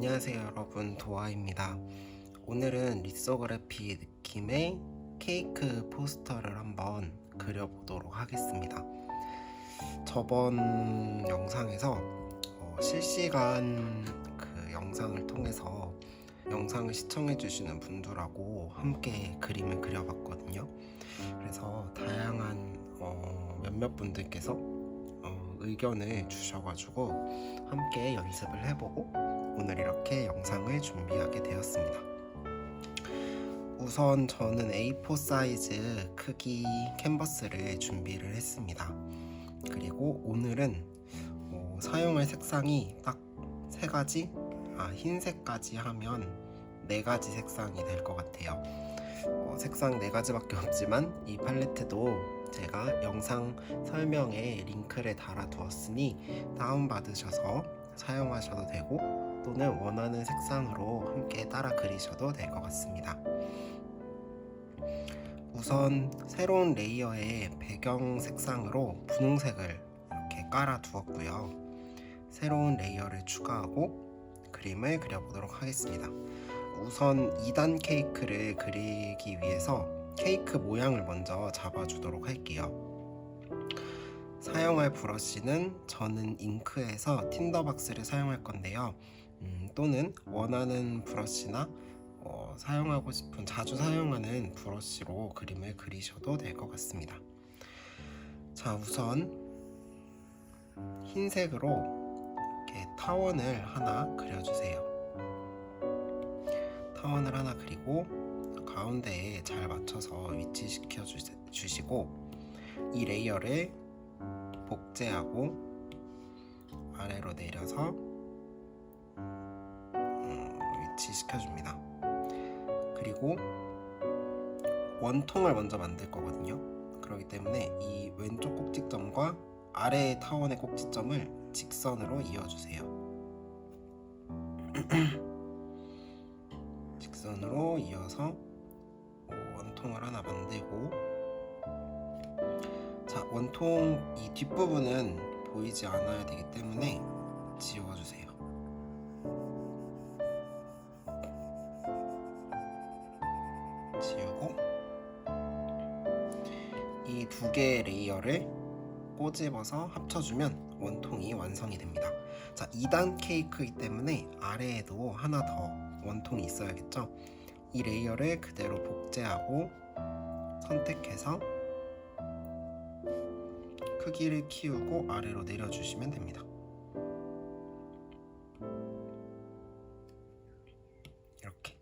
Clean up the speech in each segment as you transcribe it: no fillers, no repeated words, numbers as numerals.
안녕하세요 여러분, 도아입니다. 오늘은 리소그래피 느낌의 케이크 포스터를 한번 그려보도록 하겠습니다. 저번 영상에서 실시간 그 영상을 통해서 영상을 시청해주시는 분들하고 함께 그림을 그려봤거든요. 그래서 다양한 몇몇 분들께서 의견을 주셔가지고 함께 연습을 해보고 오늘 이렇게 영상을 준비하게 되었습니다. 우선 저는 A4 사이즈 크기 캔버스를 준비를 했습니다. 그리고 오늘은 사용할 색상이 딱 3가지, 흰색까지 하면 4가지 색상이 될 것 같아요. 색상 4가지밖에 없지만 이 팔레트도 제가 영상 설명에 링크를 달아두었으니 다운받으셔서 사용하셔도 되고 또는 원하는 색상으로 함께 따라 그리셔도 될 것 같습니다. 우선 새로운 레이어의 배경 색상으로 분홍색을 이렇게 깔아 두었고요. 새로운 레이어를 추가하고 그림을 그려보도록 하겠습니다. 우선 2단 케이크를 그리기 위해서 케이크 모양을 먼저 잡아주도록 할게요. 사용할 브러쉬는 저는 잉크에서 틴더박스를 사용할 건데요. 또는 원하는 브러쉬나 사용하고 싶은 자주 사용하는 브러쉬로 그림을 그리셔도 될 것 같습니다. 자, 우선 흰색으로 이렇게 타원을 하나 그려주세요. 타원을 하나 그리고 가운데에 잘 맞춰서 위치시켜 주시고 이 레이어를 복제하고 아래로 내려서 위치시켜 줍니다. 그리고 원통을 먼저 만들 거거든요. 그렇기 때문에 이 왼쪽 꼭지점과 아래 타원의 꼭지점을 직선으로 이어주세요. 직선으로 이어서 원통을 하나 만들고, 자, 원통 이 뒷부분은 보이지 않아야 되기 때문에 지워주세요. 지우고 이 2개의 레이어를 꼬집어서 합쳐주면 원통이 완성이 됩니다. 자, 2단 케이크이기 때문에 아래에도 하나 더 원통이 있어야겠죠. 이 레이어를 그대로 복제하고 선택해서 크기를 키우고 아래로 내려주시면 됩니다. 이렇게.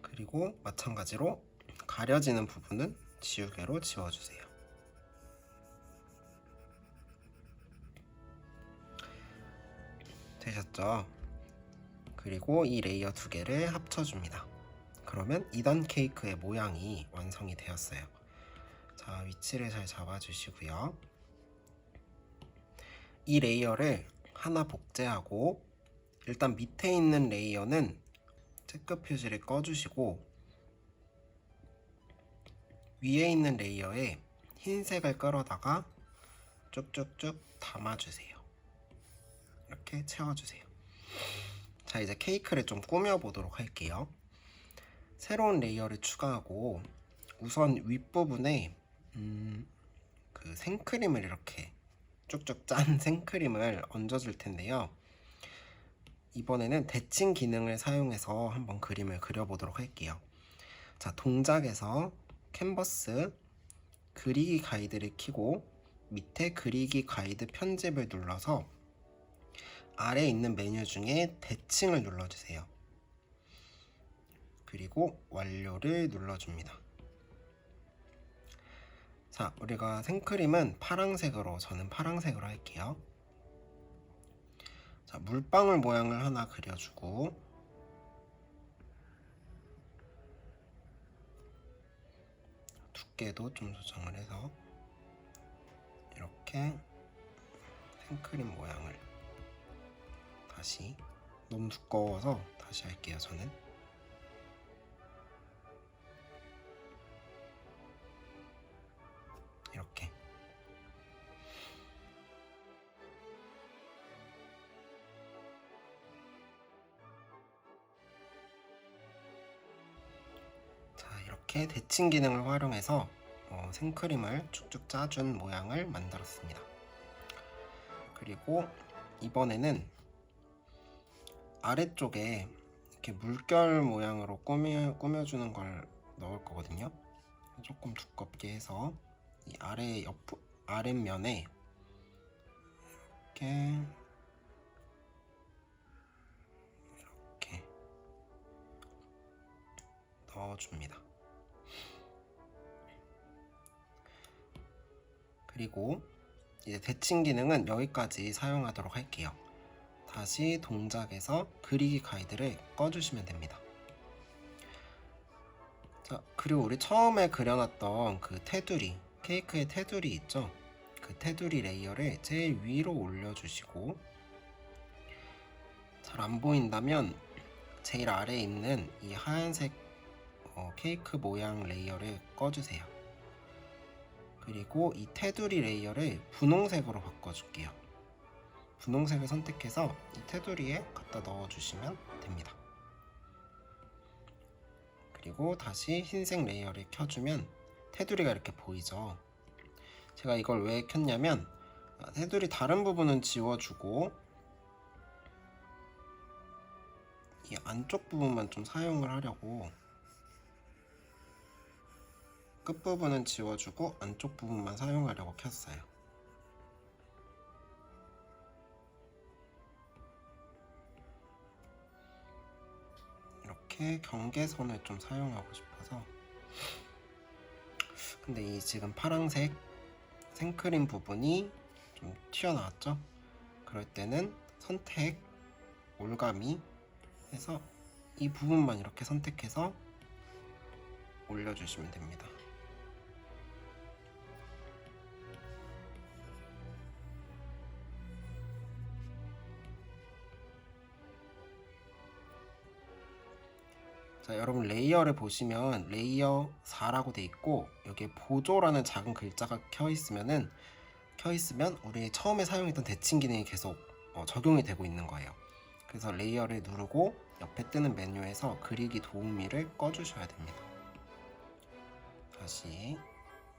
그리고 마찬가지로 가려지는 부분은 지우개로 지워주세요. 되셨죠? 그리고 이 레이어 2개를 합쳐줍니다. 그러면 2단 케이크의 모양이 완성이 되었어요. 자, 위치를 잘 잡아주시고요. 이 레이어를 하나 복제하고 일단 밑에 있는 레이어는 체크 표시를 꺼주시고 위에 있는 레이어에 흰색을 끌어다가 쭉쭉쭉 담아주세요. 이렇게 채워주세요. 자, 이제 케이크를 좀 꾸며보도록 할게요. 새로운 레이어를 추가하고 우선 윗부분에 그 생크림을 이렇게 쭉쭉 짠 생크림을 얹어줄 텐데요. 이번에는 대칭 기능을 사용해서 한번 그림을 그려보도록 할게요. 자, 동작에서 캔버스 그리기 가이드를 켜고 밑에 그리기 가이드 편집을 눌러서 아래에 있는 메뉴 중에 대칭을 눌러주세요. 그리고 완료를 눌러줍니다. 자, 우리가 생크림은 파란색으로, 저는 파란색으로 할게요. 자, 물방울 모양을 하나 그려주고 두께도 좀 조정을 해서 이렇게 생크림 모양을 다시, 너무 두꺼워서 다시 할게요. 저는 이렇게. 이렇게 대칭 기능을 활용해서 생크림을 쭉쭉 짜준 모양을 만들었습니다. 그리고 이번에는 아래쪽에 이렇게 물결 모양으로 꾸며주는 걸 넣을 거거든요. 조금 두껍게 해서 이 아랫면에 이렇게 넣어줍니다. 그리고 이제 대칭 기능은 여기까지 사용하도록 할게요. 다시 동작에서 그리기 가이드를 꺼주시면 됩니다. 자, 그리고 우리 처음에 그려놨던 그 테두리, 케이크의 테두리 있죠? 그 테두리 레이어를 제일 위로 올려주시고, 잘 안 보인다면 제일 아래에 있는 이 하얀색 케이크 모양 레이어를 꺼주세요. 그리고 이 테두리 레이어를 분홍색으로 바꿔줄게요. 분홍색을 선택해서 이 테두리에 갖다 넣어주시면 됩니다. 그리고 다시 흰색 레이어를 켜주면 테두리가 이렇게 보이죠. 제가 이걸 왜 켰냐면 테두리 다른 부분은 지워주고 이 안쪽 부분만 좀 사용을 하려고 끝부분은 지워주고 안쪽 부분만 사용하려고 켰어요. 이렇게 경계선을 좀 사용하고 싶어서. 근데 이 지금 파란색 생크림 부분이 좀 튀어나왔죠? 그럴 때는 선택, 올가미 해서 이 부분만 이렇게 선택해서 올려주시면 됩니다. 자, 여러분 레이어를 보시면 레이어 4라고 돼 있고 여기에 보조라는 작은 글자가 켜있으면 우리 처음에 사용했던 대칭 기능이 계속 적용이 되고 있는 거예요. 그래서 레이어를 누르고 옆에 뜨는 메뉴에서 그리기 도우미를 꺼주셔야 됩니다. 다시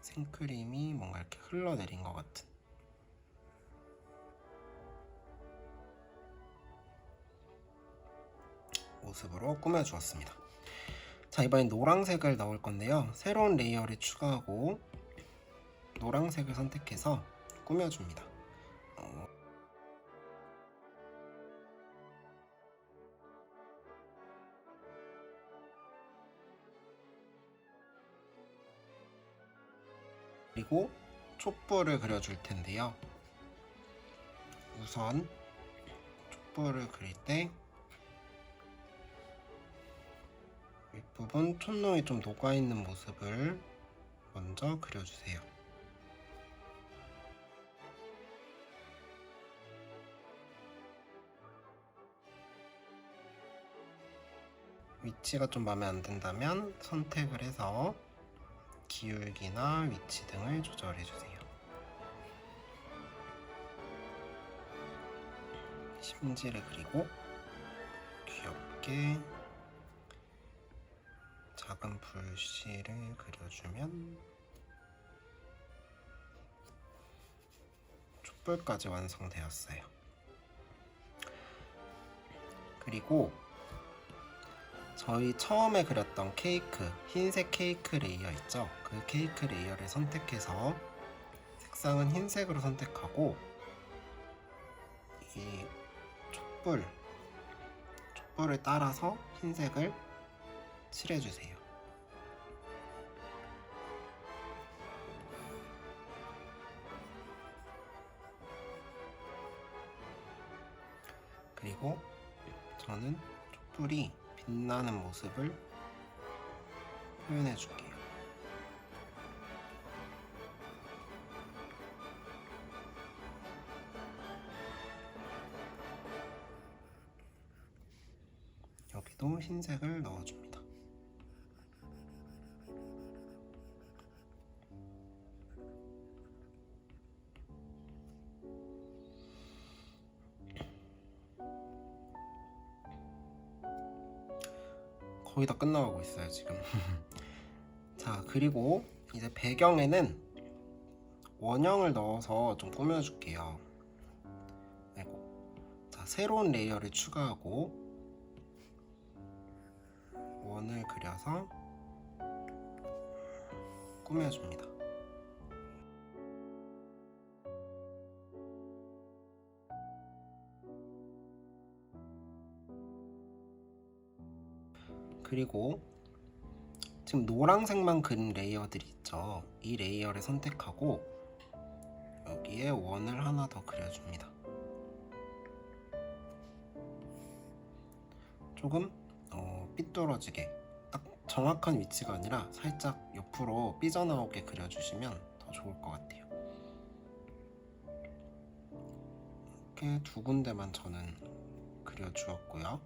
생크림이 뭔가 이렇게 흘러내린 것 같은 모습으로 꾸며주었습니다. 자, 이번엔 노란색을 넣을 건데요. 새로운 레이어를 추가하고 노란색을 선택해서 꾸며줍니다. 그리고 촛불을 그려줄 텐데요. 우선 촛불을 그릴 때 윗부분 촛농이 좀 녹아있는 모습을 먼저 그려주세요. 위치가 좀 마음에 안 든다면 선택을 해서 기울기나 위치 등을 조절해주세요. 심지를 그리고 귀엽게 작은 불씨를 그려주면 촛불까지 완성되었어요. 그리고 저희 처음에 그렸던 케이크, 흰색 케이크 레이어 있죠? 그 케이크 레이어를 선택해서 색상은 흰색으로 선택하고 이 촛불을 따라서 흰색을 칠해주세요. 그리고 저는 촛불이 빛나는 모습을 표현해 줄게요. 여기도 흰색을 넣어줍니다. 거의 다 끝나가고 있어요, 지금. 자, 그리고 이제 배경에는 원형을 넣어서 좀 꾸며줄게요. 자, 새로운 레이어를 추가하고 원을 그려서 꾸며줍니다. 그리고 지금 노란색만 그린 레이어들이 있죠. 이 레이어를 선택하고 여기에 원을 하나 더 그려줍니다. 조금 삐뚤어지게, 딱 정확한 위치가 아니라 살짝 옆으로 삐져나오게 그려주시면 더 좋을 것 같아요. 이렇게 두 군데만 저는 그려주었고요.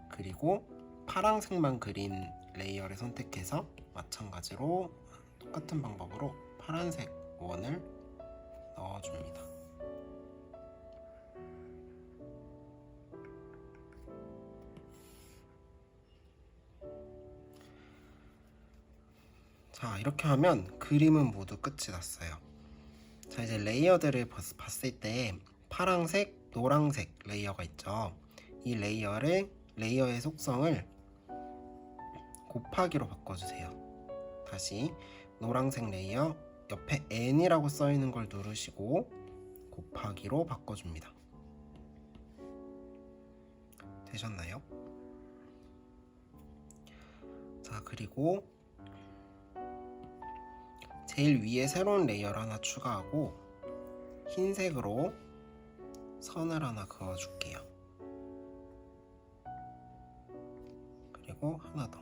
그리고 파란색만 그린 레이어를 선택해서 마찬가지로 똑같은 방법으로 파란색 원을 넣어줍니다. 자, 이렇게 하면 그림은 모두 끝이 났어요. 자, 이제 레이어들을 봤을 때 파란색, 노란색 레이어가 있죠. 이 레이어의 속성을 곱하기로 바꿔주세요. 다시 노란색 레이어 옆에 n이라고 써있는 걸 누르시고 곱하기로 바꿔줍니다. 되셨나요? 자, 그리고 제일 위에 새로운 레이어를 하나 추가하고 흰색으로 선을 하나 그어줄게요. 그리고 하나 더.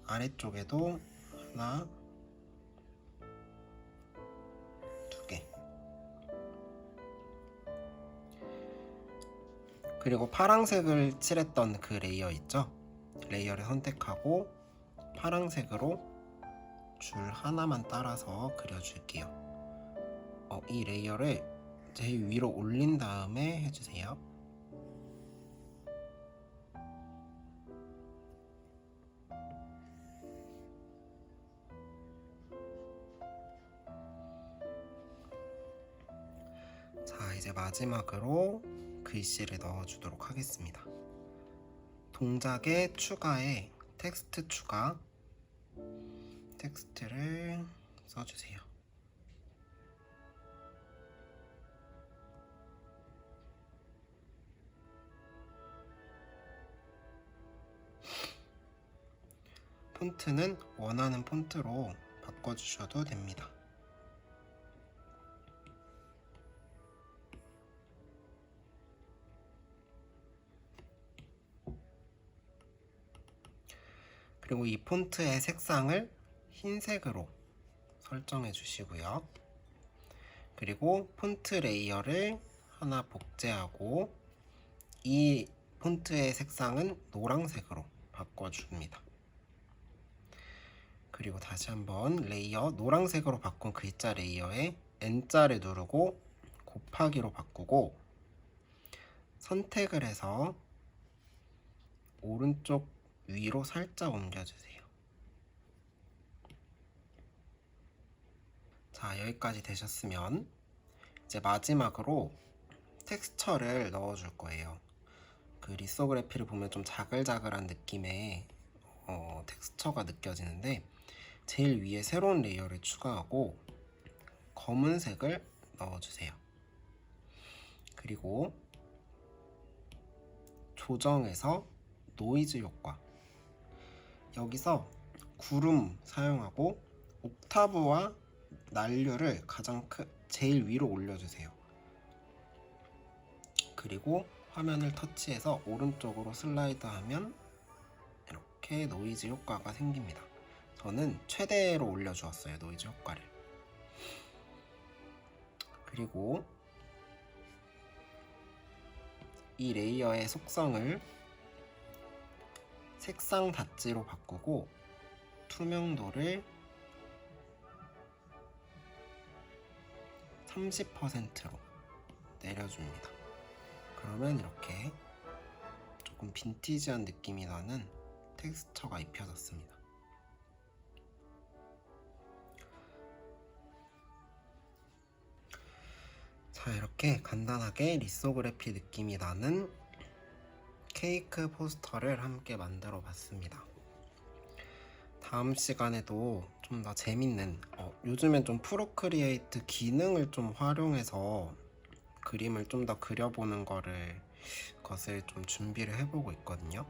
아래쪽에도 하나, 두 개. 그리고 파란색을 칠했던 그 레이어 있죠? 레이어를 선택하고 파란색으로 줄 하나만 따라서 그려줄게요. 이 레이어를 제일 위로 올린 다음에 해주세요. 자, 이제 마지막으로 글씨를 넣어주도록 하겠습니다. 동작의 추가에 텍스트 추가, 텍스트를 써주세요. 폰트는 원하는 폰트로 바꿔주셔도 됩니다. 그리고 이 폰트의 색상을 흰색으로 설정해 주시고요. 그리고 폰트 레이어를 하나 복제하고 이 폰트의 색상은 노란색으로 바꿔줍니다. 그리고 다시 한번 레이어 노란색으로 바꾼 글자 레이어에 N자를 누르고 곱하기로 바꾸고 선택을 해서 오른쪽 위로 살짝 옮겨주세요. 자, 여기까지 되셨으면 이제 마지막으로 텍스처를 넣어줄 거예요. 그 리소그래피를 보면 좀 자글자글한 느낌의 텍스처가 느껴지는데 제일 위에 새로운 레이어를 추가하고 검은색을 넣어주세요. 그리고 조정에서 노이즈 효과, 여기서 구름 사용하고 옥타브와 난류를 제일 위로 올려주세요. 그리고 화면을 터치해서 오른쪽으로 슬라이드하면 이렇게 노이즈 효과가 생깁니다. 저는 최대로 올려주었어요, 노이즈 효과를. 그리고 이 레이어의 속성을 색상 닷지로 바꾸고 투명도를 30%로 내려줍니다. 그러면 이렇게 조금 빈티지한 느낌이 나는 텍스처가 입혀졌습니다. 자, 이렇게 간단하게 리소그래피 느낌이 나는 케이크 포스터를 함께 만들어 봤습니다. 다음 시간에도 좀 더 재밌는 요즘엔 좀 프로크리에이트 기능을 좀 활용해서 그림을 좀 더 그려보는 것을 좀 준비를 해보고 있거든요.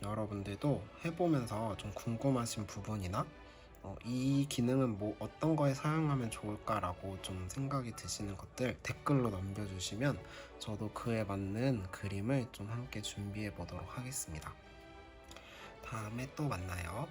여러분들도 해보면서 좀 궁금하신 부분이나 이 기능은 뭐 어떤 거에 사용하면 좋을까라고 좀 생각이 드시는 것들 댓글로 남겨주시면 저도 그에 맞는 그림을 좀 함께 준비해 보도록 하겠습니다. 다음에 또 만나요.